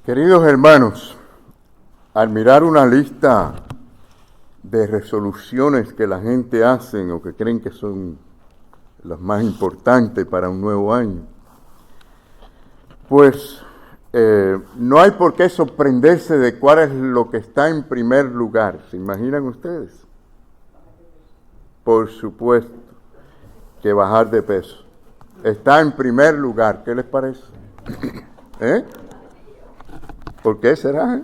Queridos hermanos, al mirar una lista de resoluciones que la gente hace o que creen que son las más importantes para un nuevo año, pues no hay por qué sorprenderse de cuál es lo que está en primer lugar. ¿Se imaginan ustedes? Por supuesto que bajar de peso está en primer lugar. ¿Qué les parece? ¿Por qué será?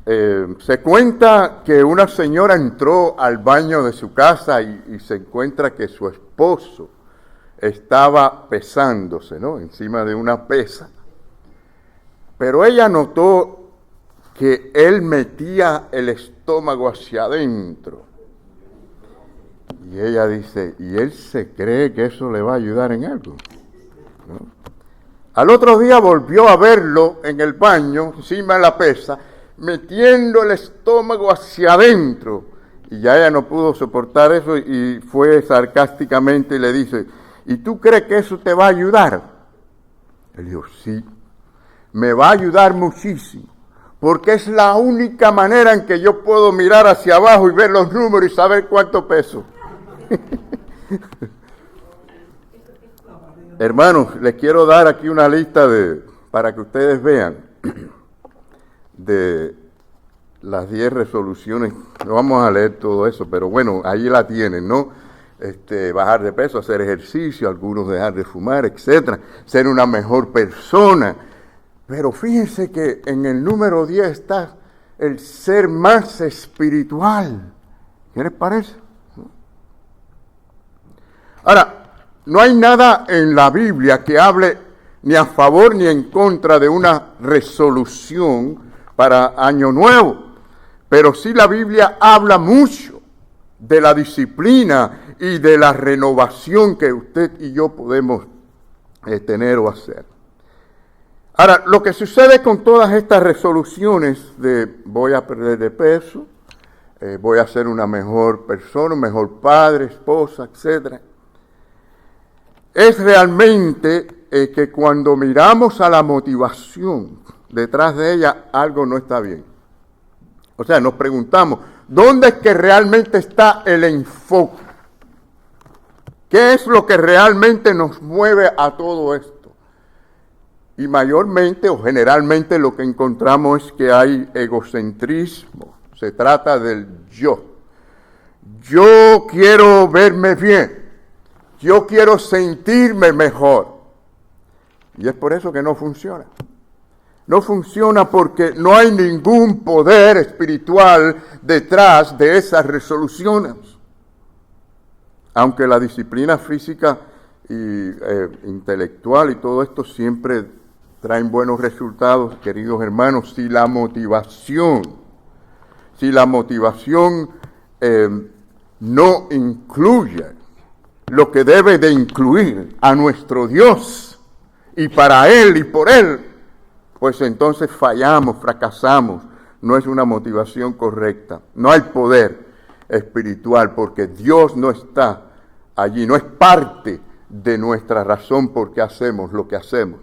Se cuenta que una señora entró al baño de su casa y se encuentra que su esposo estaba pesándose, ¿no? Encima de una pesa. Pero ella notó que él metía el estómago hacia adentro. Y ella dice, ¿y él se cree que eso le va a ayudar en algo? ¿No? Al otro día volvió a verlo en el baño, encima de la pesa, metiendo el estómago hacia adentro. Y ya ella no pudo soportar eso y fue sarcásticamente y le dice, ¿y tú crees que eso te va a ayudar? Él dijo, sí, me va a ayudar muchísimo, porque es la única manera en que yo puedo mirar hacia abajo y ver los números y saber cuánto peso. Hermanos, les quiero dar aquí una lista para que ustedes vean de las 10 resoluciones. No vamos a leer todo eso, pero bueno, ahí la tienen, ¿no? Bajar de peso, hacer ejercicio, algunos dejar de fumar, etcétera, ser una mejor persona. Pero fíjense que en el número 10 está el ser más espiritual. ¿Qué les parece? Ahora, no hay nada en la Biblia que hable ni a favor ni en contra de una resolución para Año Nuevo, pero sí la Biblia habla mucho de la disciplina y de la renovación que usted y yo podemos tener o hacer. Ahora, lo que sucede con todas estas resoluciones de voy a perder de peso, voy a ser una mejor persona, un mejor padre, esposa, etcétera, es realmente que cuando miramos a la motivación detrás de ella, algo no está bien. O sea, nos preguntamos, ¿dónde es que realmente está el enfoque? ¿Qué es lo que realmente nos mueve a todo esto? Y mayormente o generalmente lo que encontramos es que hay egocentrismo. Se trata del yo. Yo quiero verme bien. Yo quiero sentirme mejor. Y es por eso que no funciona. No funciona porque no hay ningún poder espiritual detrás de esas resoluciones. Aunque la disciplina física y intelectual y todo esto siempre traen buenos resultados, queridos hermanos, si la motivación no incluye lo que debe de incluir a nuestro Dios y para Él y por Él, pues entonces fallamos, fracasamos. No es una motivación correcta. No hay poder espiritual porque Dios no está allí, no es parte de nuestra razón por qué hacemos lo que hacemos.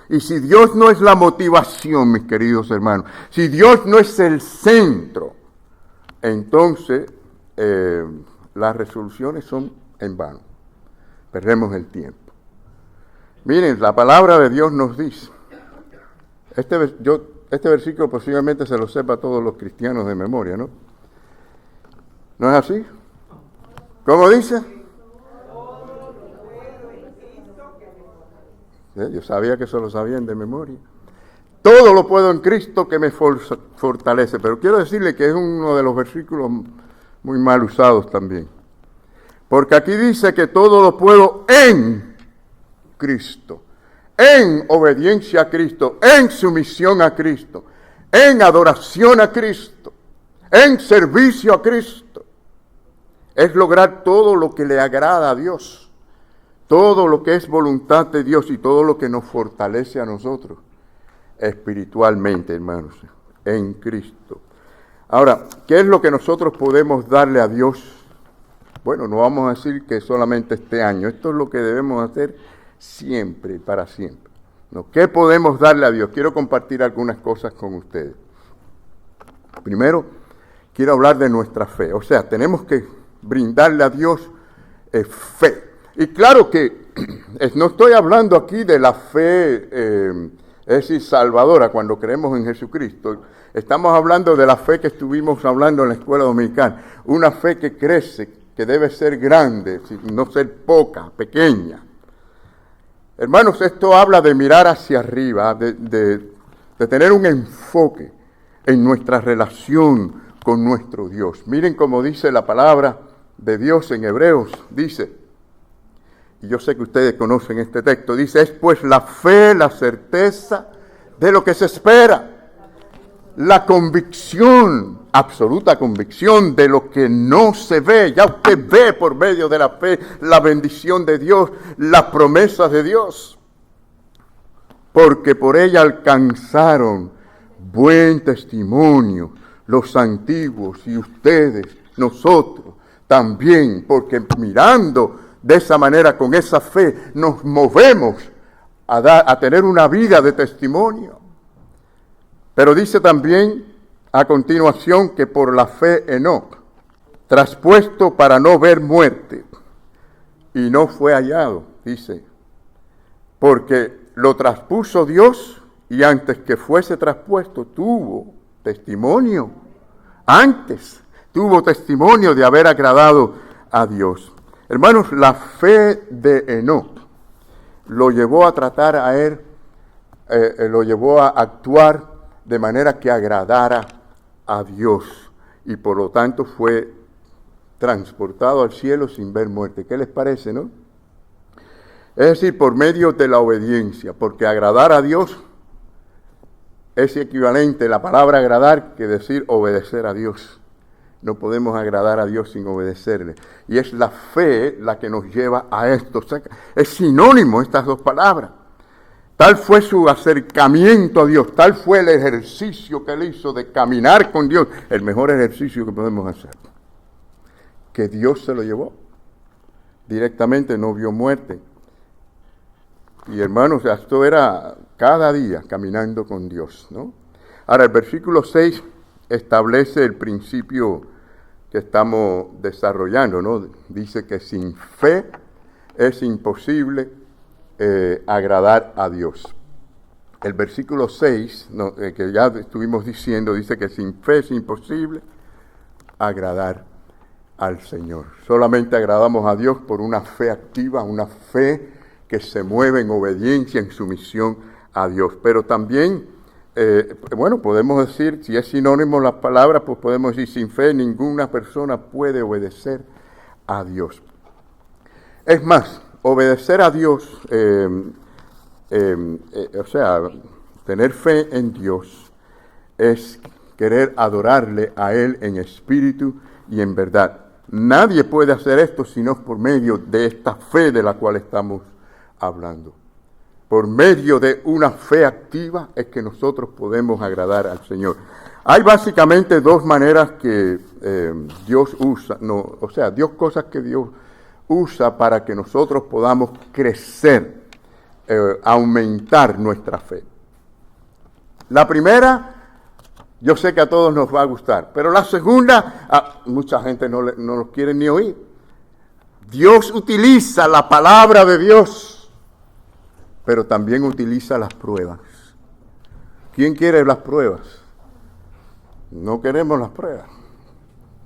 Y si Dios no es la motivación, mis queridos hermanos, si Dios no es el centro, entonces las resoluciones son en vano. Perdemos el tiempo. Miren, la palabra de Dios nos dice, este versículo posiblemente se lo sepa a todos los cristianos de memoria, ¿no? ¿No es así? ¿Cómo dice? Yo sabía que eso lo sabían de memoria. Todo lo puedo en Cristo que me fortalece. Pero quiero decirle que es uno de los versículos muy mal usados también. Porque aquí dice que todo lo puedo en Cristo, en obediencia a Cristo, en sumisión a Cristo, en adoración a Cristo, en servicio a Cristo. Es lograr todo lo que le agrada a Dios, todo lo que es voluntad de Dios y todo lo que nos fortalece a nosotros espiritualmente, hermanos, en Cristo. Ahora, ¿qué es lo que nosotros podemos darle a Dios? Bueno, no vamos a decir que solamente este año, esto es lo que debemos hacer siempre y para siempre. ¿No? ¿Qué podemos darle a Dios? Quiero compartir algunas cosas con ustedes. Primero, quiero hablar de nuestra fe. O sea, tenemos que brindarle a Dios fe. Y claro que no estoy hablando aquí de la fe, es decir, salvadora, cuando creemos en Jesucristo. Estamos hablando de la fe que estuvimos hablando en la escuela dominical. Una fe que crece, que debe ser grande, no ser poca, pequeña. Hermanos, esto habla de mirar hacia arriba, de tener un enfoque en nuestra relación con nuestro Dios. Miren cómo dice la palabra de Dios en Hebreos, dice, y yo sé que ustedes conocen este texto, dice, es pues la fe, la certeza de lo que se espera, la convicción, absoluta convicción de lo que no se ve. Ya usted ve por medio de la fe la bendición de Dios, las promesas de Dios, porque por ella alcanzaron buen testimonio los antiguos y ustedes, nosotros también, porque mirando de esa manera, con esa fe, nos movemos a tener una vida de testimonio. Pero dice también a continuación que por la fe Enoc, traspuesto para no ver muerte, y no fue hallado, dice, porque lo traspuso Dios y antes que fuese traspuesto tuvo testimonio. Antes tuvo testimonio de haber agradado a Dios. Hermanos, la fe de Enoc lo llevó a tratar a él, lo llevó a actuar de manera que agradara a Dios y por lo tanto fue transportado al cielo sin ver muerte. ¿Qué les parece, no? Es decir, por medio de la obediencia, porque agradar a Dios es equivalente la palabra agradar que decir obedecer a Dios. No podemos agradar a Dios sin obedecerle. Y es la fe la que nos lleva a esto. O sea, es sinónimo estas dos palabras. Tal fue su acercamiento a Dios, tal fue el ejercicio que él hizo de caminar con Dios, el mejor ejercicio que podemos hacer, que Dios se lo llevó. Directamente no vio muerte. Y hermanos, esto era cada día caminando con Dios, ¿no? Ahora, el versículo 6 establece el principio que estamos desarrollando, ¿no? Dice que sin fe es imposible agradar a Dios. El versículo 6, que ya estuvimos diciendo, dice que sin fe es imposible agradar al Señor. Solamente agradamos a Dios por una fe activa, una fe que se mueve en obediencia, en sumisión a Dios. Pero también, podemos decir, si es sinónimo la palabra, pues podemos decir, sin fe ninguna persona puede obedecer a Dios. Es más, obedecer a Dios, tener fe en Dios, es querer adorarle a Él en espíritu y en verdad. Nadie puede hacer esto sino por medio de esta fe de la cual estamos hablando. Por medio de una fe activa es que nosotros podemos agradar al Señor. Hay básicamente dos maneras que Dios usa, cosas que Dios usa para que nosotros podamos crecer, aumentar nuestra fe. La primera, yo sé que a todos nos va a gustar, pero la segunda, mucha gente no lo quiere ni oír. Dios utiliza la palabra de Dios, pero también utiliza las pruebas. ¿Quién quiere las pruebas? No queremos las pruebas.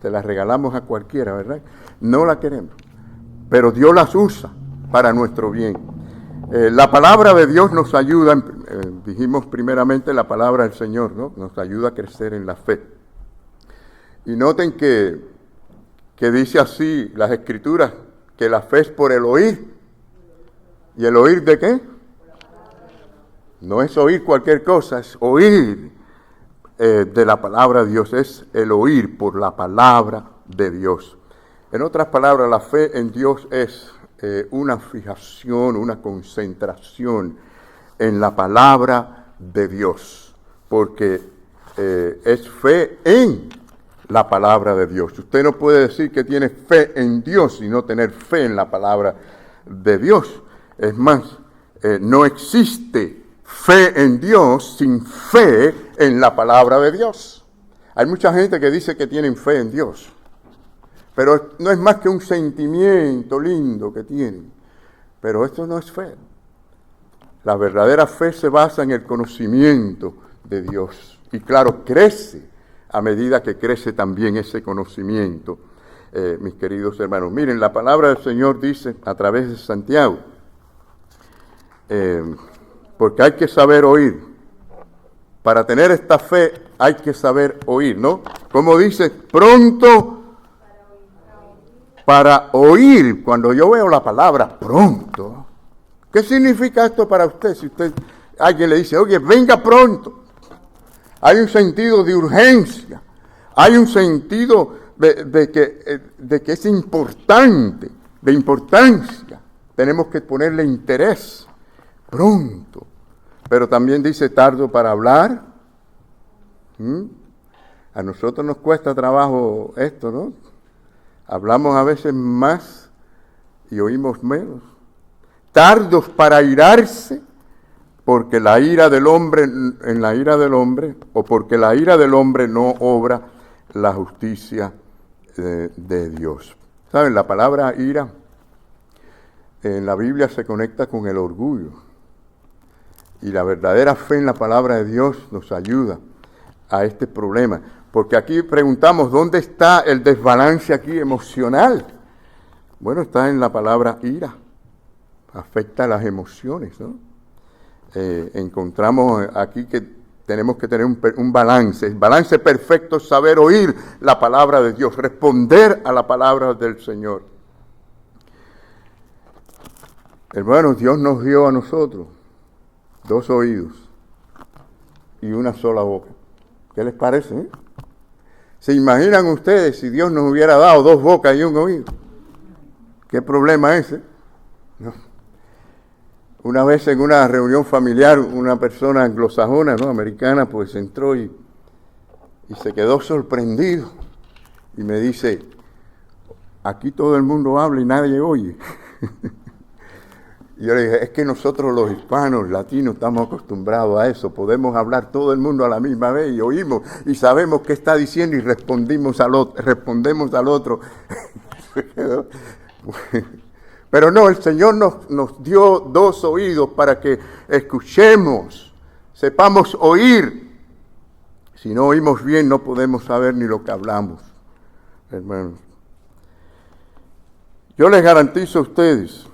Te las regalamos a cualquiera, ¿verdad? No las queremos. Pero Dios las usa para nuestro bien. La palabra de Dios nos ayuda, dijimos primeramente la palabra del Señor, ¿no? Nos ayuda a crecer en la fe. Y noten que dice así las Escrituras, que la fe es por el oír. ¿Y el oír de qué? No es oír cualquier cosa, es oír de la palabra de Dios, es el oír por la palabra de Dios. En otras palabras, la fe en Dios es una fijación, una concentración en la palabra de Dios, porque es fe en la palabra de Dios. Usted no puede decir que tiene fe en Dios y no tener fe en la palabra de Dios. Es más, no existe fe en Dios sin fe en la palabra de Dios. Hay mucha gente que dice que tienen fe en Dios, pero no es más que un sentimiento lindo que tienen. Pero esto no es fe. La verdadera fe se basa en el conocimiento de Dios. Y claro, crece a medida que crece también ese conocimiento, mis queridos hermanos. Miren, la palabra del Señor dice a través de Santiago, porque hay que saber oír. Para tener esta fe hay que saber oír, ¿no? Como dice, pronto para oír. Cuando yo veo la palabra pronto, ¿qué significa esto para usted? Si alguien le dice, oye, venga pronto. Hay un sentido de urgencia. Hay un sentido de que es importante, de importancia. Tenemos que ponerle interés. Pronto. Pero también dice tardo para hablar. A nosotros nos cuesta trabajo esto, ¿no? Hablamos a veces más y oímos menos. Tardos para airarse, porque la ira del hombre, en la ira del hombre, o porque la ira del hombre no obra la justicia de Dios. ¿Saben? La palabra ira en la Biblia se conecta con el orgullo. Y la verdadera fe en la palabra de Dios nos ayuda a este problema. Porque aquí preguntamos, ¿dónde está el desbalance aquí emocional? Bueno, está en la palabra ira. Afecta las emociones, ¿no? Encontramos aquí que tenemos que tener un balance. El balance perfecto es saber oír la palabra de Dios, responder a la palabra del Señor. Hermanos, Dios nos dio a nosotros 2 oídos y una sola boca. ¿Qué les parece? ¿Se imaginan ustedes si Dios nos hubiera dado 2 bocas y un oído? ¿Qué problema es ese? No. Una vez en una reunión familiar, una persona anglosajona, ¿no? Americana, pues entró y se quedó sorprendido. Y me dice, aquí todo el mundo habla y nadie oye. Y yo le dije, es que nosotros los hispanos, latinos, estamos acostumbrados a eso. Podemos hablar todo el mundo a la misma vez y oímos y sabemos qué está diciendo y respondemos al otro. Pero no, el Señor nos dio 2 oídos para que escuchemos, sepamos oír. Si no oímos bien, no podemos saber ni lo que hablamos, hermanos. Yo les garantizo a ustedes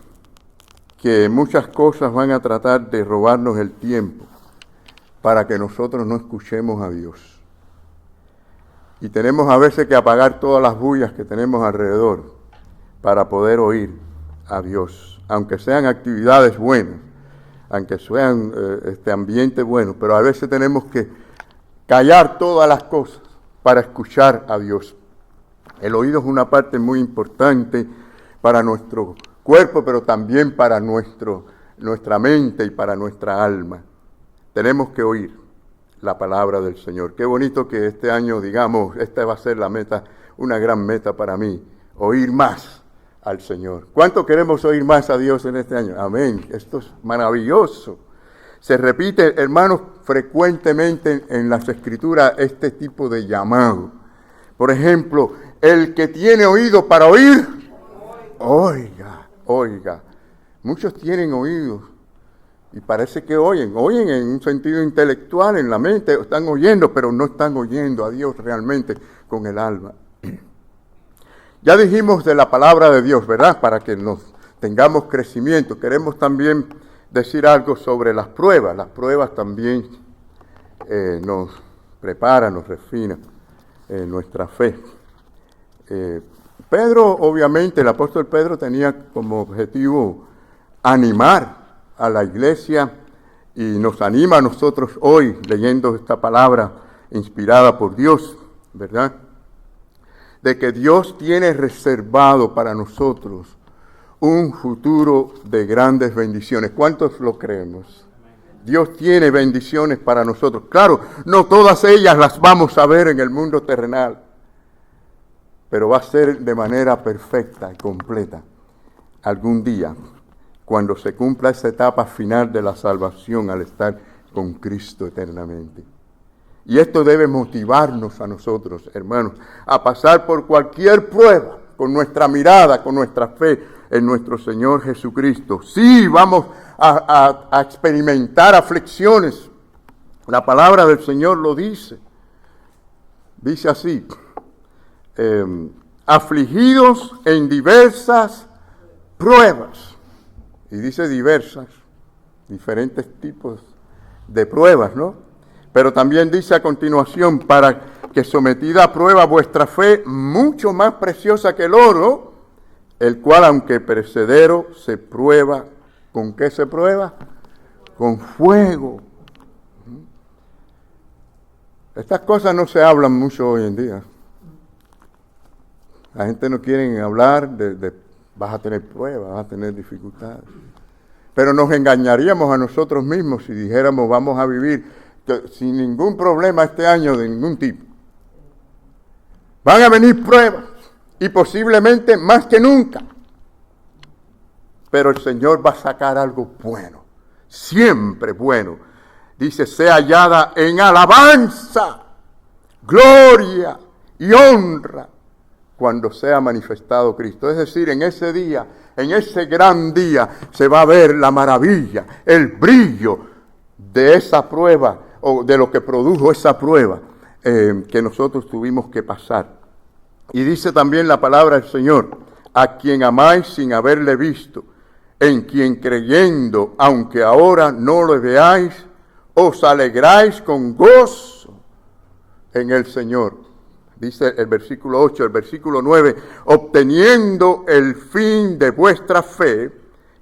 que muchas cosas van a tratar de robarnos el tiempo para que nosotros no escuchemos a Dios. Y tenemos a veces que apagar todas las bullas que tenemos alrededor para poder oír a Dios, aunque sean actividades buenas, aunque sean ambiente bueno, pero a veces tenemos que callar todas las cosas para escuchar a Dios. El oído es una parte muy importante para nuestro cuerpo, pero también para nuestra mente y para nuestra alma. Tenemos que oír la palabra del Señor. Qué bonito que este año, digamos, esta va a ser la meta, una gran meta para mí, oír más al Señor. ¿Cuánto queremos oír más a Dios en este año? Amén. Esto es maravilloso. Se repite, hermanos, frecuentemente en las Escrituras este tipo de llamado. Por ejemplo, el que tiene oído para oír, oiga. Muchos tienen oídos y parece que oyen en un sentido intelectual, en la mente, están oyendo, pero no están oyendo a Dios realmente con el alma. Ya dijimos de la palabra de Dios, ¿verdad? Para que nos tengamos crecimiento. Queremos también decir algo sobre las pruebas. Las pruebas también nos preparan, nos refinan nuestra fe. Pedro, obviamente, el apóstol Pedro tenía como objetivo animar a la iglesia y nos anima a nosotros hoy leyendo esta palabra inspirada por Dios, ¿verdad? De que Dios tiene reservado para nosotros un futuro de grandes bendiciones. ¿Cuántos lo creemos? Dios tiene bendiciones para nosotros. Claro, no todas ellas las vamos a ver en el mundo terrenal, pero va a ser de manera perfecta y completa algún día, cuando se cumpla esa etapa final de la salvación al estar con Cristo eternamente. Y esto debe motivarnos a nosotros, hermanos, a pasar por cualquier prueba con nuestra mirada, con nuestra fe en nuestro Señor Jesucristo. Sí, vamos a experimentar aflicciones. La palabra del Señor lo dice. Dice así, afligidos en diversas pruebas. Y dice diversas, diferentes tipos de pruebas, ¿no? Pero también dice a continuación, para que sometida a prueba vuestra fe, mucho más preciosa que el oro, el cual aunque perecedero se prueba. ¿Con qué se prueba? Con fuego. Estas cosas no se hablan mucho hoy en día. La gente no quiere hablar de vas a tener pruebas, vas a tener dificultades. Pero nos engañaríamos a nosotros mismos si dijéramos vamos a vivir sin ningún problema este año de ningún tipo. Van a venir pruebas y posiblemente más que nunca. Pero el Señor va a sacar algo bueno, siempre bueno. Dice, sea hallada en alabanza, gloria y honra cuando sea manifestado Cristo. Es decir, en ese día, en ese gran día, se va a ver la maravilla, el brillo de esa prueba, o de lo que produjo esa prueba que nosotros tuvimos que pasar. Y dice también la palabra del Señor, a quien amáis sin haberle visto, en quien creyendo, aunque ahora no lo veáis, os alegráis con gozo en el Señor. Dice el versículo 8, el versículo 9, obteniendo el fin de vuestra fe,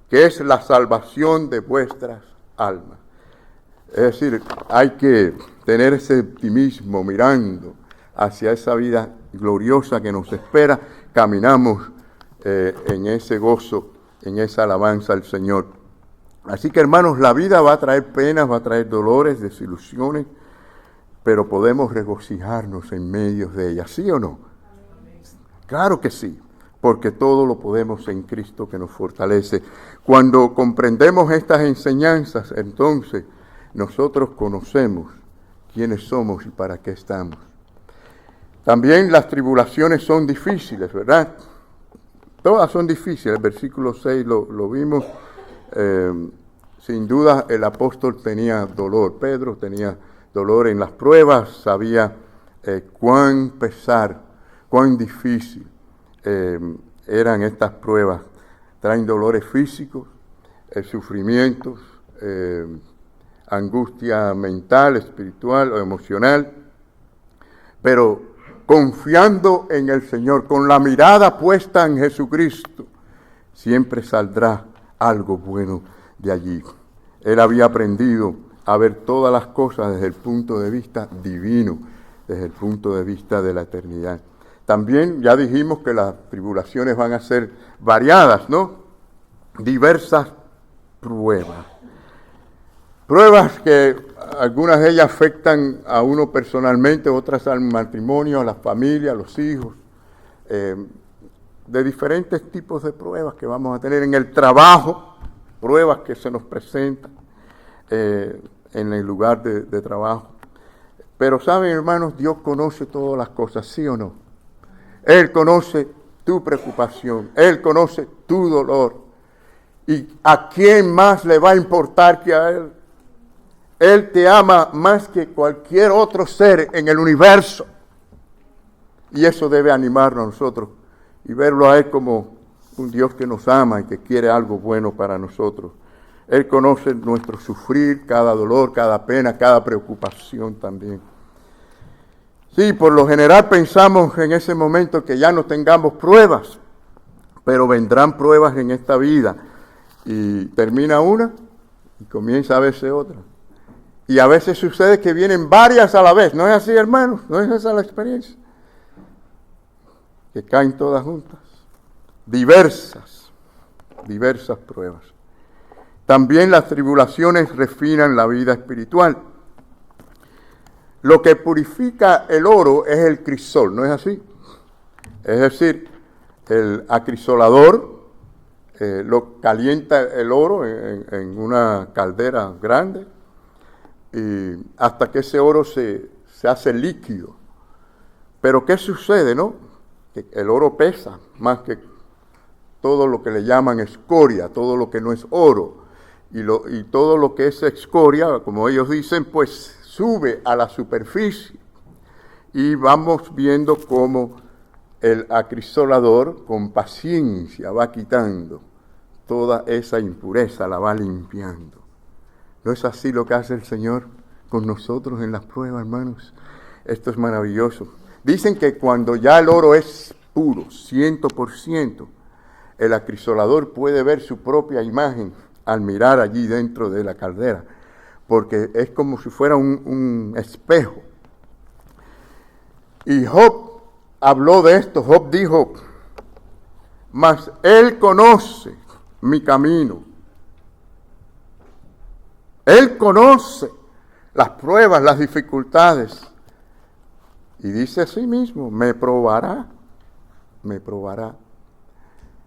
que es la salvación de vuestras almas. Es decir, hay que tener ese optimismo mirando hacia esa vida gloriosa que nos espera. Caminamos en ese gozo, en esa alabanza al Señor. Así que, hermanos, la vida va a traer penas, va a traer dolores, desilusiones, pero podemos regocijarnos en medio de ellas, ¿sí o no? Claro que sí, porque todo lo podemos en Cristo que nos fortalece. Cuando comprendemos estas enseñanzas, entonces nosotros conocemos quiénes somos y para qué estamos. También las tribulaciones son difíciles, ¿verdad? Todas son difíciles. El versículo 6 lo vimos. Sin duda el apóstol tenía dolor. Pedro tenía dolor en las pruebas. Sabía cuán pesar, cuán difícil eran estas pruebas. Traen dolores físicos, sufrimientos, angustia mental, espiritual o emocional, pero confiando en el Señor, con la mirada puesta en Jesucristo, siempre saldrá algo bueno de allí. Él había aprendido a ver todas las cosas desde el punto de vista divino, desde el punto de vista de la eternidad. También ya dijimos que las tribulaciones van a ser variadas, ¿no? Diversas pruebas. Pruebas que algunas de ellas afectan a uno personalmente, otras al matrimonio, a la familia, a los hijos, de diferentes tipos de pruebas que vamos a tener en el trabajo, pruebas que se nos presentan en el lugar de trabajo. Pero saben, hermanos, Dios conoce todas las cosas, ¿sí o no? Él conoce tu preocupación, Él conoce tu dolor. ¿Y a quién más le va a importar que a Él? Él te ama más que cualquier otro ser en el universo. Y eso debe animarnos a nosotros y verlo a Él como un Dios que nos ama y que quiere algo bueno para nosotros. Él conoce nuestro sufrir, cada dolor, cada pena, cada preocupación también. Sí, por lo general pensamos en ese momento que ya no tengamos pruebas, pero vendrán pruebas en esta vida. Y termina una y comienza a verse otra. Y a veces sucede que vienen varias a la vez. ¿No es así, hermanos? ¿No es esa la experiencia? Que caen todas juntas. Diversas pruebas. También las tribulaciones refinan la vida espiritual. Lo que purifica el oro es el crisol, ¿no es así? Es decir, el acrisolador lo calienta el oro en una caldera grande, y hasta que ese oro se hace líquido. Pero ¿qué sucede, no? Que el oro pesa más que todo lo que le llaman escoria, todo lo que no es oro. Y todo lo que es escoria, como ellos dicen, pues sube a la superficie. Y vamos viendo cómo el acrisolador con paciencia va quitando toda esa impureza, la va limpiando. ¿No es así lo que hace el Señor con nosotros en las pruebas, hermanos? Esto es maravilloso. Dicen que cuando ya el oro es puro, 100%, el acrisolador puede ver su propia imagen al mirar allí dentro de la caldera, porque es como si fuera un espejo. Y Job habló de esto. Job dijo, mas él conoce mi camino. Él conoce las pruebas, las dificultades. Y dice a sí mismo, me probará.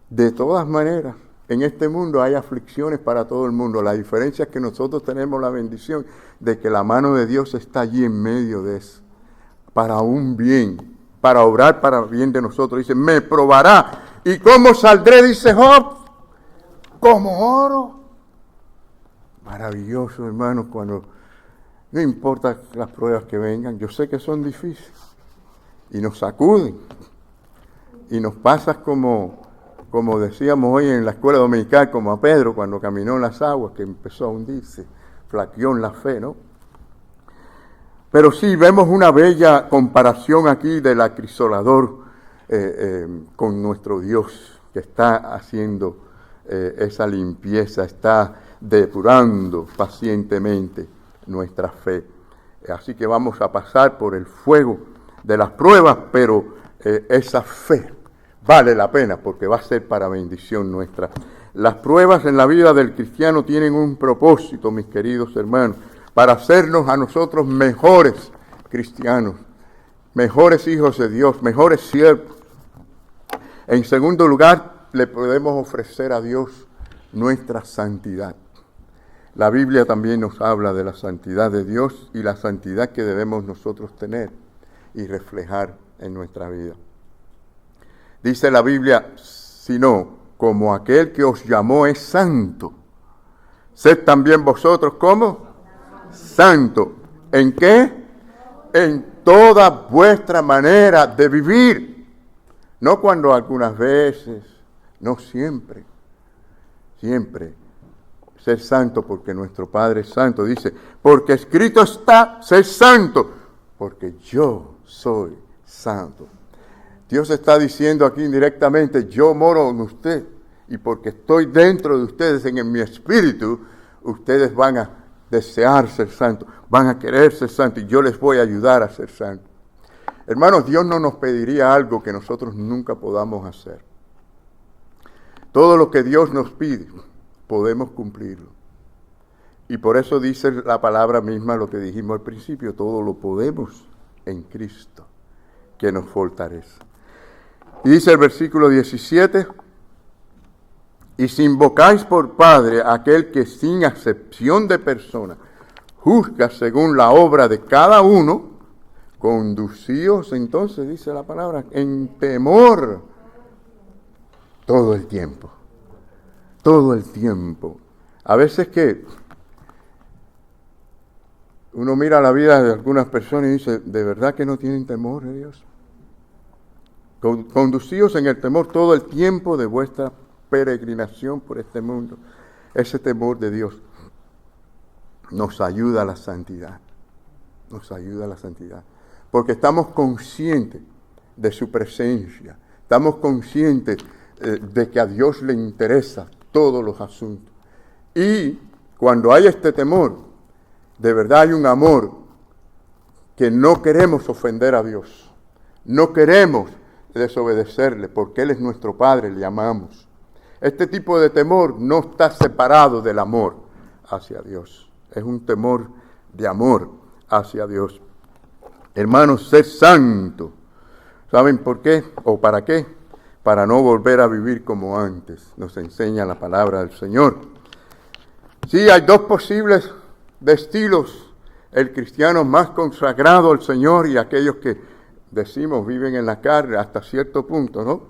De todas maneras, en este mundo hay aflicciones para todo el mundo. La diferencia es que nosotros tenemos la bendición de que la mano de Dios está allí en medio de eso, para un bien, para obrar para bien de nosotros. Dice, me probará. ¿Y cómo saldré? Dice Job, como oro. Maravilloso, hermanos, cuando no importa las pruebas que vengan, yo sé que son difíciles y nos sacuden y nos pasas como decíamos hoy en la escuela dominical, como a Pedro cuando caminó en las aguas, que empezó a hundirse, flaqueó en la fe, ¿no? Pero sí, vemos una bella comparación aquí del acrisolador con nuestro Dios, que está haciendo esa limpieza, está depurando pacientemente nuestra fe. Así que vamos a pasar por el fuego de las pruebas, pero esa fe vale la pena porque va a ser para bendición nuestra. Las pruebas en la vida del cristiano tienen un propósito, mis queridos hermanos, para hacernos a nosotros mejores cristianos, mejores hijos de Dios, mejores siervos. En segundo lugar, le podemos ofrecer a Dios nuestra santidad. La Biblia también nos habla de la santidad de Dios y la santidad que debemos nosotros tener y reflejar en nuestra vida. Dice la Biblia, sino como aquel que os llamó es santo, sed también vosotros como santo. ¿En qué? En toda vuestra manera de vivir. No cuando algunas veces, no siempre. Siempre. Ser santo porque nuestro Padre es santo. Dice, porque escrito está, ser santo, porque yo soy santo. Dios está diciendo aquí indirectamente, yo moro en usted, y porque estoy dentro de ustedes en mi espíritu, ustedes van a desear ser santos, van a querer ser santos, y yo les voy a ayudar a ser santos. Hermanos, Dios no nos pediría algo que nosotros nunca podamos hacer. Todo lo que Dios nos pide, podemos cumplirlo. Y por eso dice la palabra misma lo que dijimos al principio, todo lo podemos en Cristo, que nos fortalece. Y dice el versículo 17, y si invocáis por Padre a aquel que sin acepción de persona juzga según la obra de cada uno, conducíos entonces, dice la palabra, en temor todo el tiempo. Todo el tiempo. A veces que uno mira la vida de algunas personas y dice, ¿de verdad que no tienen temor de Dios? Conducíos en el temor todo el tiempo de vuestra peregrinación por este mundo. Ese temor de Dios nos ayuda a la santidad. Nos ayuda a la santidad. Porque estamos conscientes de su presencia. Estamos conscientes de que a Dios le interesa todos los asuntos. Y cuando hay este temor, de verdad hay un amor que no queremos ofender a Dios. No queremos desobedecerle porque Él es nuestro Padre, le amamos. Este tipo de temor no está separado del amor hacia Dios. Es un temor de amor hacia Dios. Hermanos, ser santo. ¿Saben por qué o para qué? para no volver a vivir como antes, nos enseña la palabra del Señor. Sí, hay dos posibles estilos: el cristiano más consagrado al Señor y aquellos que decimos viven en la carne hasta cierto punto, ¿no?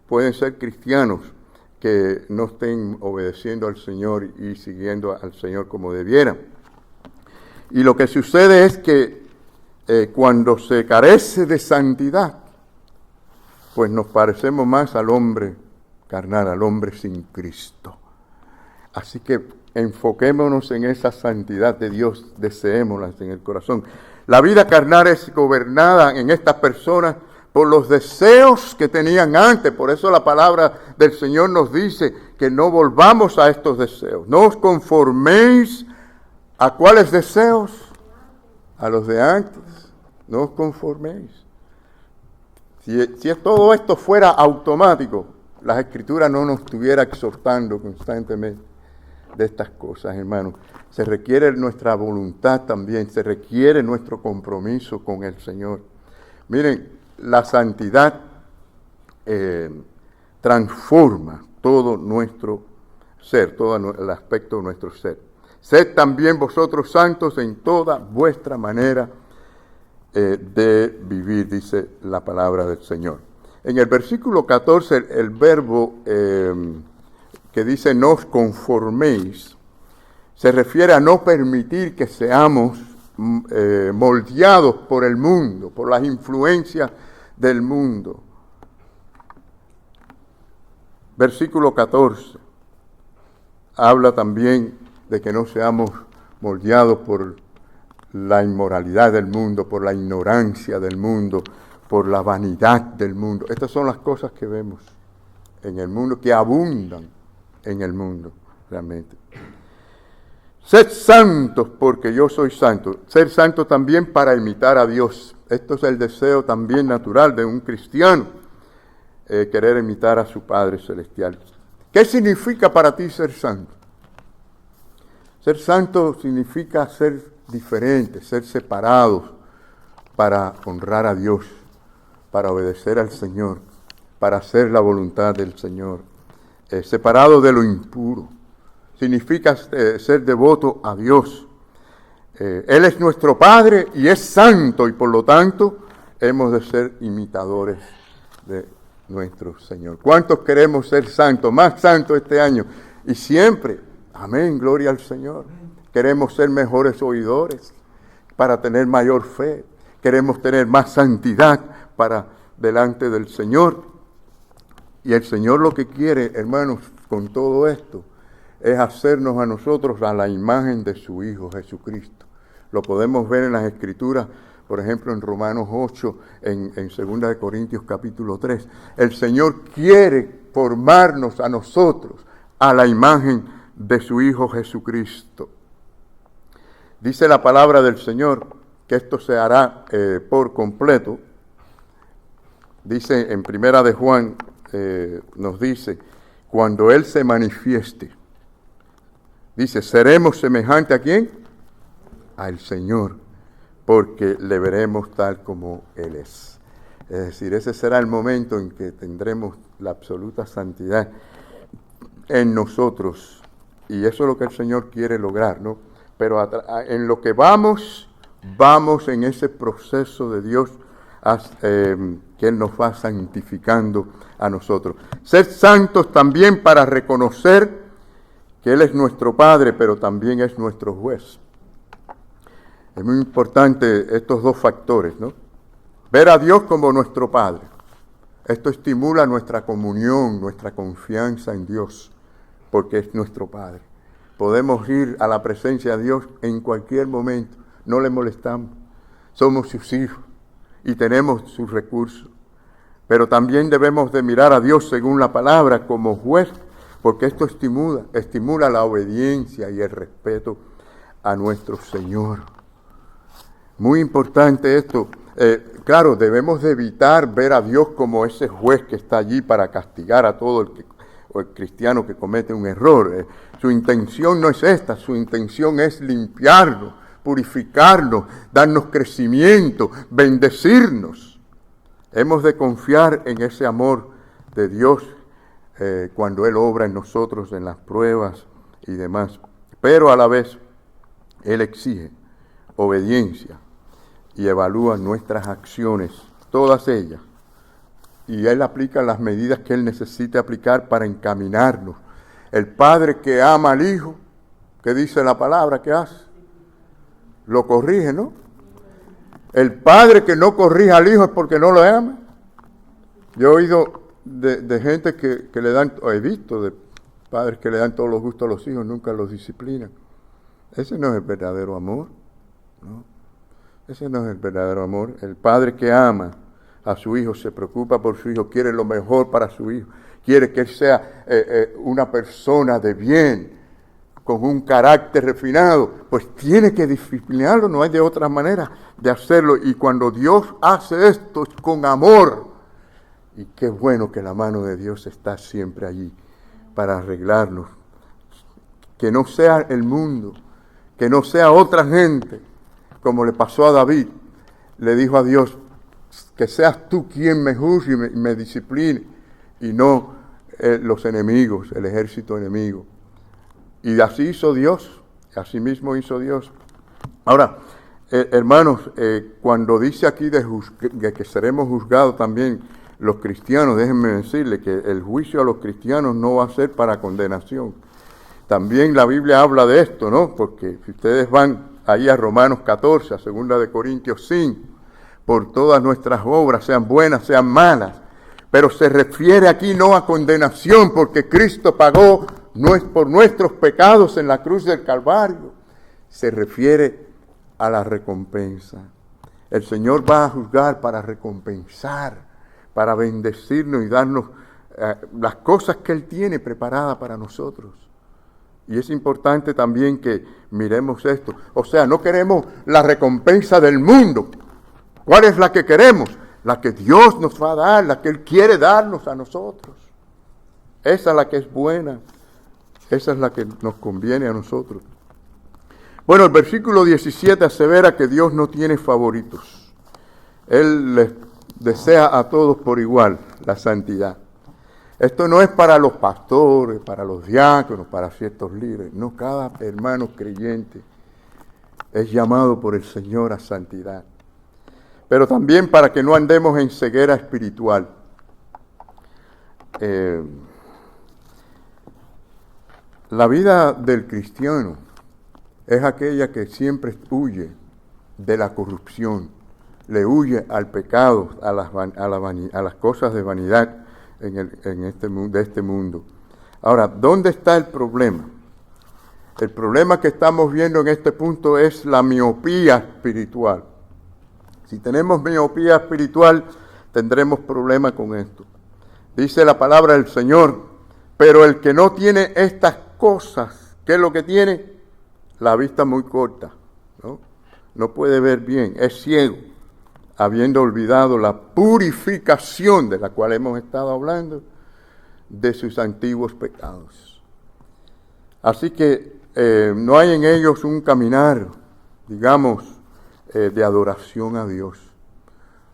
Pueden ser cristianos que no estén obedeciendo al Señor y siguiendo al Señor como debieran. Y lo que sucede es que cuando se carece de santidad, pues nos parecemos más al hombre carnal, al hombre sin Cristo. Así que enfoquémonos en esa santidad de Dios, deseémosla en el corazón. La vida carnal es gobernada en estas personas por los deseos que tenían antes. Por eso la palabra del Señor nos dice que no volvamos a estos deseos. No os conforméis a ¿cuáles deseos? A los de antes. No os conforméis. Si todo esto fuera automático, las Escrituras no nos estuviera exhortando constantemente de estas cosas, hermanos. Se requiere nuestra voluntad también, se requiere nuestro compromiso con el Señor. Miren, la santidad transforma todo nuestro ser, todo el aspecto de nuestro ser. Sed también vosotros santos en toda vuestra manera de vivir, dice la palabra del Señor. En el versículo 14, el verbo que dice no os conforméis, se refiere a no permitir que seamos moldeados por el mundo, por las influencias del mundo. Versículo 14 habla también de que no seamos moldeados por la inmoralidad del mundo, por la ignorancia del mundo, por la vanidad del mundo. Estas son las cosas que vemos en el mundo, que abundan en el mundo, realmente. Sed santos porque yo soy santo. Ser santo también para imitar a Dios. Esto es el deseo también natural de un cristiano, querer imitar a su Padre Celestial. ¿Qué significa para ti ser santo? Ser santo significa ser diferentes, ser separados para honrar a Dios, para obedecer al Señor, para hacer la voluntad del Señor. Separado de lo impuro. Significa ser devoto a Dios. Él es nuestro Padre y es santo, y por lo tanto hemos de ser imitadores de nuestro Señor. ¿Cuántos queremos ser santos? Más santos este año y siempre. Amén, gloria al Señor. Queremos ser mejores oidores para tener mayor fe. Queremos tener más santidad para delante del Señor. Y el Señor lo que quiere, hermanos, con todo esto, es hacernos a nosotros a la imagen de su Hijo Jesucristo. Lo podemos ver en las Escrituras, por ejemplo, en Romanos 8, en 2 de Corintios capítulo 3. El Señor quiere formarnos a nosotros a la imagen de su Hijo Jesucristo. Dice la palabra del Señor que esto se hará por completo. Dice en Primera de Juan, nos dice, cuando Él se manifieste, dice, seremos semejantes ¿a quién? Al Señor, porque le veremos tal como Él es. Es decir, ese será el momento en que tendremos la absoluta santidad en nosotros. Y eso es lo que el Señor quiere lograr, ¿no? Pero en lo que vamos en ese proceso de Dios que Él nos va santificando a nosotros. Ser santos también para reconocer que Él es nuestro Padre, pero también es nuestro juez. Es muy importante estos dos factores, ¿no? Ver a Dios como nuestro Padre. Esto estimula nuestra comunión, nuestra confianza en Dios, porque es nuestro Padre. Podemos ir a la presencia de Dios en cualquier momento, no le molestamos. Somos sus hijos y tenemos sus recursos. Pero también debemos de mirar a Dios según la palabra como juez, porque esto estimula la obediencia y el respeto a nuestro Señor. Muy importante esto. Claro, debemos de evitar ver a Dios como ese juez que está allí para castigar a todo el cristiano que comete un error. Su intención no es esta, su intención es limpiarnos, purificarnos, darnos crecimiento, bendecirnos. Hemos de confiar en ese amor de Dios cuando Él obra en nosotros en las pruebas y demás. Pero a la vez, Él exige obediencia y evalúa nuestras acciones, todas ellas. Y Él aplica las medidas que Él necesita aplicar para encaminarnos. El padre que ama al hijo, ¿qué dice la palabra que hace? Lo corrige, ¿no? El padre que no corrige al hijo es porque no lo ama. Yo he oído de gente que le dan, o he visto de padres que le dan todos los gustos a los hijos, nunca los disciplinan. Ese no es el verdadero amor, ¿no? Ese no es el verdadero amor. El padre que ama a su hijo, se preocupa por su hijo, quiere lo mejor para su hijo, quiere que él sea una persona de bien, con un carácter refinado, pues tiene que disciplinarlo, no hay de otra manera de hacerlo. Y cuando Dios hace esto es con amor. Y qué bueno que la mano de Dios está siempre allí para arreglarnos. Que no sea el mundo, que no sea otra gente, como le pasó a David. Le dijo a Dios, que seas tú quien me juzgue y me discipline, y no los enemigos, el ejército enemigo. Y así hizo Dios, así mismo hizo Dios. Ahora, hermanos, cuando dice aquí de que seremos juzgados también los cristianos, déjenme decirle que el juicio a los cristianos no va a ser para condenación. También la Biblia habla de esto, ¿no? Porque si ustedes van ahí a Romanos 14, a 2 de Corintios 5, por todas nuestras obras, sean buenas, sean malas, pero se refiere aquí no a condenación, porque Cristo pagó por nuestros pecados en la cruz del Calvario. Se refiere a la recompensa. El Señor va a juzgar para recompensar, para bendecirnos y darnos las cosas que Él tiene preparadas para nosotros. Y es importante también que miremos esto. O sea, no queremos la recompensa del mundo. ¿Cuál es la que queremos? La que Dios nos va a dar, la que Él quiere darnos a nosotros. Esa es la que es buena. Esa es la que nos conviene a nosotros. Bueno, el versículo 17 asevera que Dios no tiene favoritos. Él les desea a todos por igual la santidad. Esto no es para los pastores, para los diáconos, para ciertos líderes. No, cada hermano creyente es llamado por el Señor a santidad. Pero también para que no andemos en ceguera espiritual. La vida del cristiano es aquella que siempre huye de la corrupción, le huye al pecado, a las cosas de vanidad de este mundo. Ahora, ¿dónde está el problema? El problema que estamos viendo en este punto es la miopía espiritual. Si tenemos miopía espiritual, tendremos problema con esto. Dice la palabra del Señor, pero el que no tiene estas cosas, ¿qué es lo que tiene? La vista muy corta, ¿no? No puede ver bien, es ciego, habiendo olvidado la purificación de la cual hemos estado hablando, de sus antiguos pecados. Así que no hay en ellos un caminar, digamos, de adoración a Dios.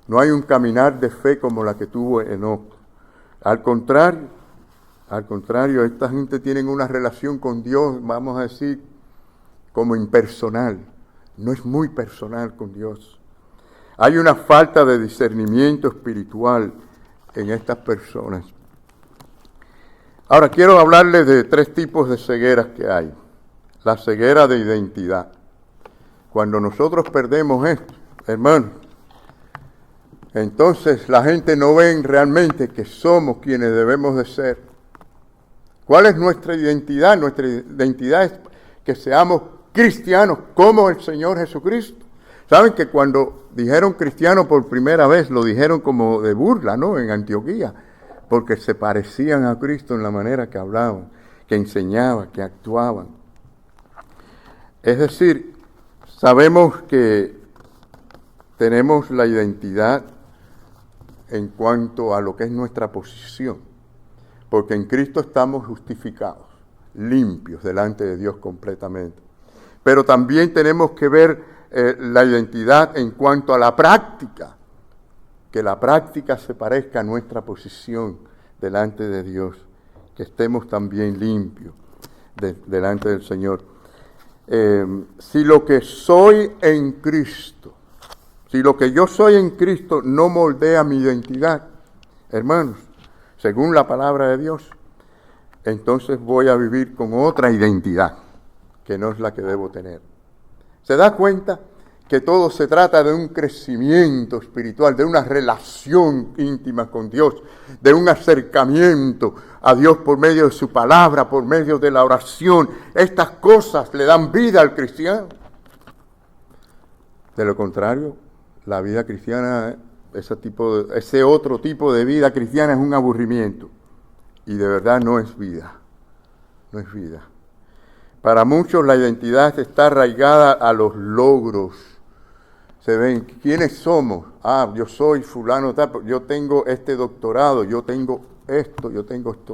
No hay un caminar de fe como la que tuvo Enoc. Al contrario, esta gente tiene una relación con Dios, vamos a decir, como impersonal. No es muy personal con Dios. Hay una falta de discernimiento espiritual en estas personas. Ahora quiero hablarles de 3 tipos de cegueras que hay. La ceguera de identidad. Cuando nosotros perdemos esto, hermano, entonces la gente no ve realmente que somos quienes debemos de ser. ¿Cuál es nuestra identidad? Nuestra identidad es que seamos cristianos como el Señor Jesucristo. Saben que cuando dijeron cristiano por primera vez, lo dijeron como de burla, ¿no? En Antioquía, porque se parecían a Cristo en la manera que hablaban, que enseñaban, que actuaban. Es decir, sabemos que tenemos la identidad en cuanto a lo que es nuestra posición, porque en Cristo estamos justificados, limpios delante de Dios completamente. Pero también tenemos que ver la identidad en cuanto a la práctica, que la práctica se parezca a nuestra posición delante de Dios, que estemos también limpios delante del Señor. Si lo que soy en Cristo, si lo que yo soy en Cristo no moldea mi identidad, hermanos, según la palabra de Dios, entonces voy a vivir con otra identidad, que no es la que debo tener. ¿Se da cuenta que todo se trata de un crecimiento espiritual, de una relación íntima con Dios, de un acercamiento a Dios por medio de su palabra, por medio de la oración? Estas cosas le dan vida al cristiano. De lo contrario, la vida cristiana, ese otro tipo de vida cristiana es un aburrimiento. Y de verdad no es vida. No es vida. Para muchos la identidad está arraigada a los logros. Se ven, ¿quiénes somos? Yo soy fulano tal, yo tengo este doctorado, yo tengo esto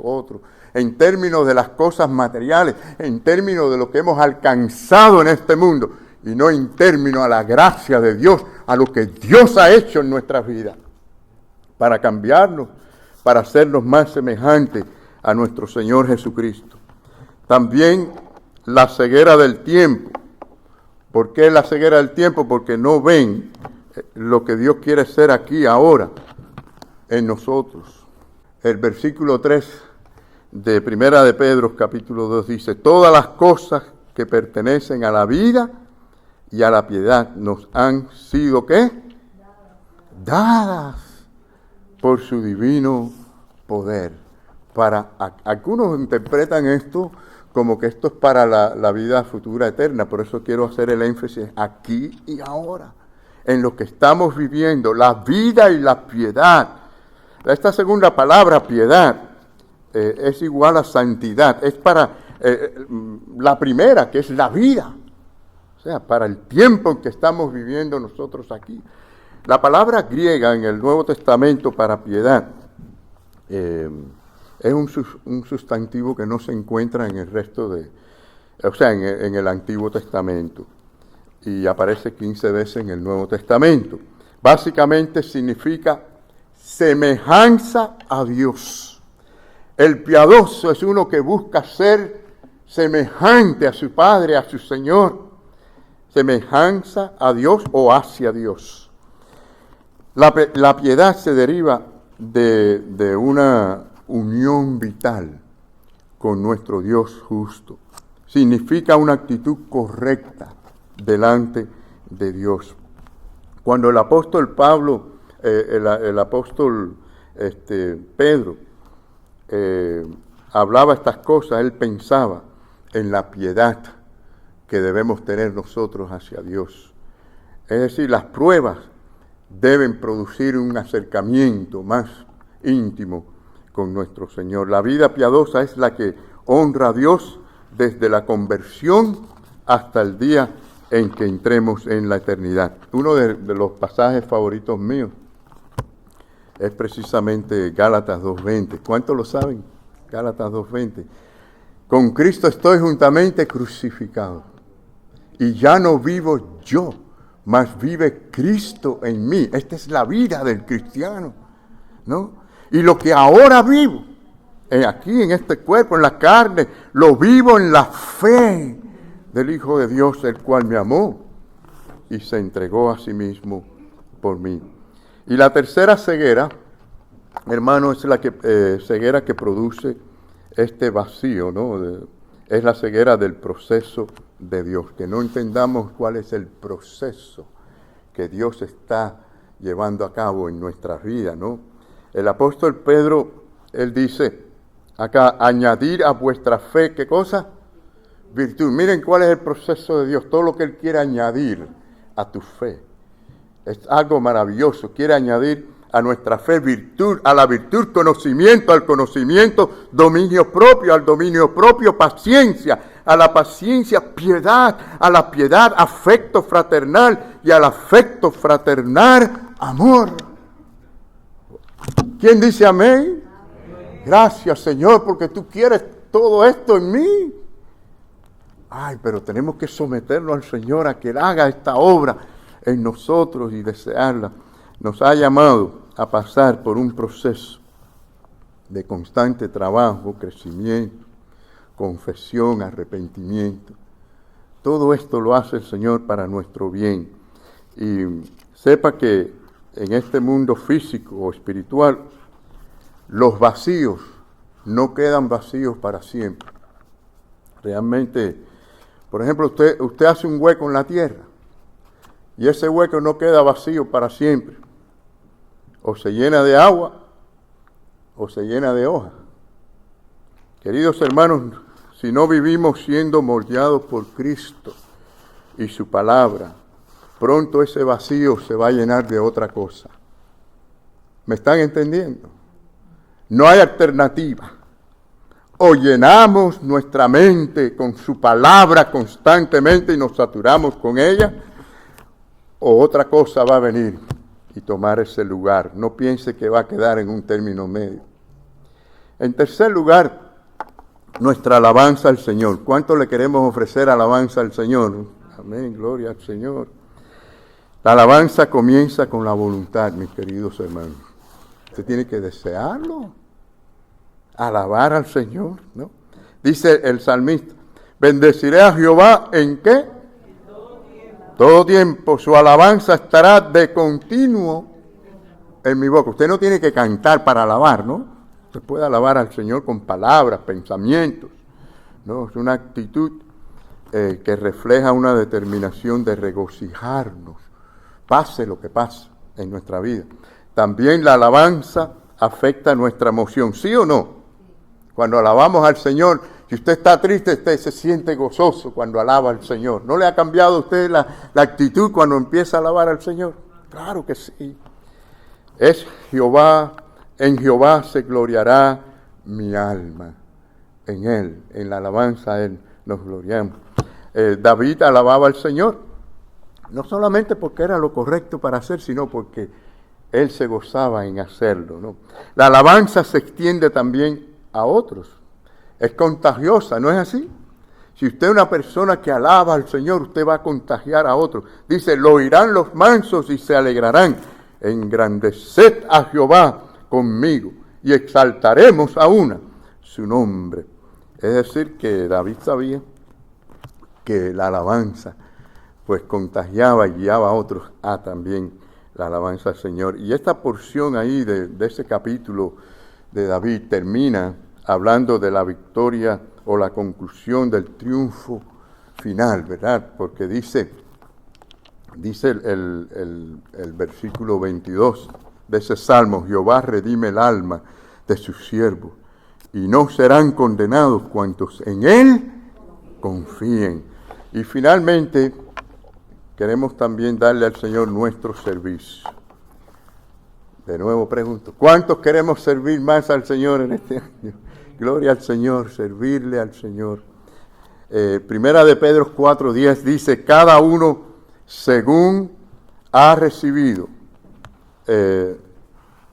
otro. En términos de las cosas materiales, en términos de lo que hemos alcanzado en este mundo, y no en términos a la gracia de Dios, a lo que Dios ha hecho en nuestras vidas, para cambiarnos, para hacernos más semejantes a nuestro Señor Jesucristo. También la ceguera del tiempo. ¿Por qué la ceguera del tiempo? Porque no ven lo que Dios quiere hacer aquí, ahora, en nosotros. El versículo 3 de Primera de Pedro, capítulo 2, dice: todas las cosas que pertenecen a la vida y a la piedad nos han sido, ¿qué? Dadas por su divino poder. Algunos interpretan esto como que esto es para la vida futura eterna. Por eso quiero hacer el énfasis aquí y ahora, en lo que estamos viviendo, la vida y la piedad. Esta segunda palabra, piedad, es igual a santidad. Es para la primera, que es la vida. O sea, para el tiempo en que estamos viviendo nosotros aquí. La palabra griega en el Nuevo Testamento para piedad es un sustantivo que no se encuentra en el resto en el Antiguo Testamento, y aparece 15 veces en el Nuevo Testamento. Básicamente significa semejanza a Dios. El piadoso es uno que busca ser semejante a su Padre, a su Señor. Semejanza a Dios o hacia Dios. La piedad se deriva de una unión vital con nuestro Dios justo. Significa una actitud correcta delante de Dios. Cuando el apóstol Pablo, el apóstol Pedro, hablaba estas cosas, él pensaba en la piedad que debemos tener nosotros hacia Dios. Es decir, las pruebas deben producir un acercamiento más íntimo con nuestro Señor. La vida piadosa es la que honra a Dios desde la conversión hasta el día en que entremos en la eternidad. Uno de los pasajes favoritos míos es precisamente Gálatas 2:20. ¿Cuántos lo saben? Gálatas 2:20. Con Cristo estoy juntamente crucificado, y ya no vivo yo, mas vive Cristo en mí. Esta es la vida del cristiano, ¿no? Y lo que ahora vivo, aquí en este cuerpo, en la carne, lo vivo en la fe del Hijo de Dios, el cual me amó y se entregó a sí mismo por mí. Y la tercera ceguera, hermano, es la ceguera que produce este vacío, ¿no? Es la ceguera del proceso de Dios, que no entendamos cuál es el proceso que Dios está llevando a cabo en nuestras vidas, ¿no? El apóstol Pedro, él dice acá: añadir a vuestra fe, ¿qué cosa? Virtud. Miren cuál es el proceso de Dios, todo lo que Él quiere añadir a tu fe. Es algo maravilloso. Quiere añadir a nuestra fe virtud, a la virtud conocimiento, al conocimiento dominio propio, al dominio propio paciencia, a la paciencia piedad, a la piedad afecto fraternal y al afecto fraternal amor. ¿Quién dice amén? Amén. Gracias, Señor, porque tú quieres todo esto en mí. Ay, pero tenemos que someternos al Señor a que Él haga esta obra en nosotros y desearla. Nos ha llamado a pasar por un proceso de constante trabajo, crecimiento, confesión, arrepentimiento. Todo esto lo hace el Señor para nuestro bien. Y sepa que en este mundo físico o espiritual, los vacíos no quedan vacíos para siempre. Realmente, por ejemplo, usted hace un hueco en la tierra y ese hueco no queda vacío para siempre. O se llena de agua o se llena de hojas. Queridos hermanos, si no vivimos siendo moldeados por Cristo y su palabra, pronto ese vacío se va a llenar de otra cosa. ¿Me están entendiendo? No hay alternativa. O llenamos nuestra mente con su palabra constantemente y nos saturamos con ella, o otra cosa va a venir y tomar ese lugar. No piense que va a quedar en un término medio. En tercer lugar, nuestra alabanza al Señor. ¿Cuánto le queremos ofrecer alabanza al Señor? Amén, gloria al Señor. La alabanza comienza con la voluntad, mis queridos hermanos. Usted tiene que desearlo. Alabar al Señor, ¿no? Dice el salmista, bendeciré a Jehová ¿en qué? Todo tiempo. Su alabanza estará de continuo en mi boca. Usted no tiene que cantar para alabar, ¿no? Usted puede alabar al Señor con palabras, pensamientos, ¿no? Es una actitud que refleja una determinación de regocijarnos, pase lo que pase en nuestra vida. También la alabanza afecta nuestra emoción, ¿sí o no? Cuando alabamos al Señor, si usted está triste, usted se siente gozoso cuando alaba al Señor. ¿No le ha cambiado a usted la actitud cuando empieza a alabar al Señor? Claro que sí. Es Jehová, en Jehová se gloriará mi alma. En Él, en la alabanza a Él nos gloriamos. David alababa al Señor, no solamente porque era lo correcto para hacer, sino porque Él se gozaba en hacerlo, ¿no? La alabanza se extiende también a otros. Es contagiosa, ¿no es así? Si usted es una persona que alaba al Señor, usted va a contagiar a otros. Dice, lo oirán los mansos y se alegrarán. Engrandeced a Jehová conmigo y exaltaremos a una su nombre. Es decir, que David sabía que la alabanza pues contagiaba y guiaba a otros a también la alabanza al Señor. Y esta porción ahí de ese capítulo de David termina hablando de la victoria o la conclusión del triunfo final, ¿verdad? Porque dice el versículo 22 de ese salmo, Jehová redime el alma de sus siervos y no serán condenados cuantos en Él confíen. Y finalmente queremos también darle al Señor nuestro servicio. De nuevo pregunto, ¿cuántos queremos servir más al Señor en este año? Gloria al Señor, servirle al Señor. Primera de Pedro 4:10 dice, cada uno según ha recibido,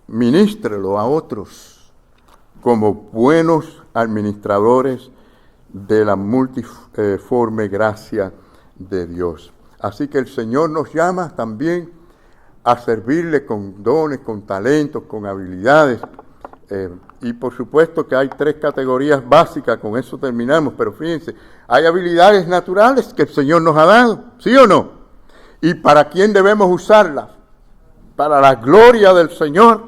ministrelo a otros como buenos administradores de la multiforme gracia de Dios. Así que el Señor nos llama también a servirle con dones, con talentos, con habilidades. Y por supuesto que hay 3 categorías básicas, con eso terminamos, pero fíjense, hay habilidades naturales que el Señor nos ha dado, ¿sí o no? ¿Y para quién debemos usarlas? Para la gloria del Señor.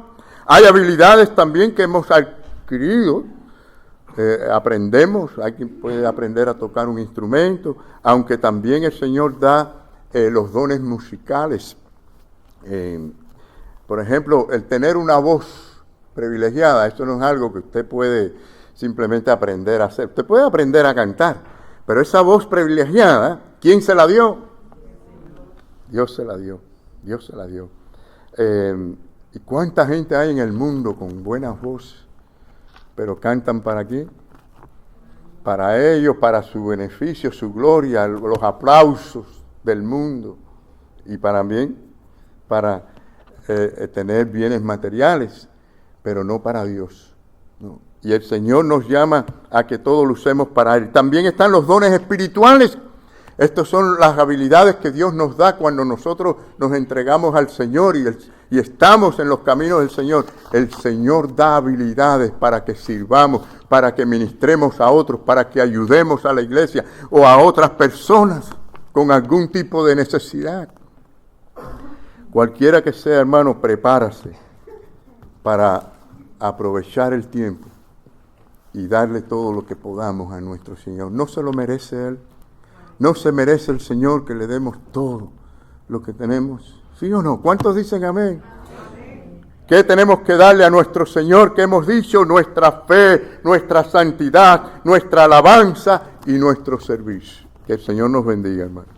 Hay habilidades también que hemos adquirido, aprendemos, hay quien puede aprender a tocar un instrumento, aunque también el Señor da los dones musicales. Por ejemplo, el tener una voz privilegiada, esto no es algo que usted puede simplemente aprender a hacer. Usted puede aprender a cantar, pero esa voz privilegiada, ¿quién se la dio? Dios se la dio, Dios se la dio. ¿Y cuánta gente hay en el mundo con buenas voces? Pero cantan ¿para quién? Para ellos, para su beneficio, su gloria, los aplausos del mundo. Y también para tener bienes materiales, pero no para Dios, ¿no? Y el Señor nos llama a que todos lo usemos para Él. También están los dones espirituales. Estas son las habilidades que Dios nos da cuando nosotros nos entregamos al Señor y estamos en los caminos del Señor, el Señor da habilidades para que sirvamos, para que ministremos a otros, para que ayudemos a la iglesia o a otras personas con algún tipo de necesidad. Cualquiera que sea, hermano, prepárase para aprovechar el tiempo y darle todo lo que podamos a nuestro Señor. ¿No se lo merece Él? ¿No se merece el Señor que le demos todo lo que tenemos? ¿Sí o no? ¿Cuántos dicen amén? Amén. ¿Qué tenemos que darle a nuestro Señor? ¿Qué hemos dicho? Nuestra fe, nuestra santidad, nuestra alabanza y nuestro servicio. Que el Señor nos bendiga, hermano.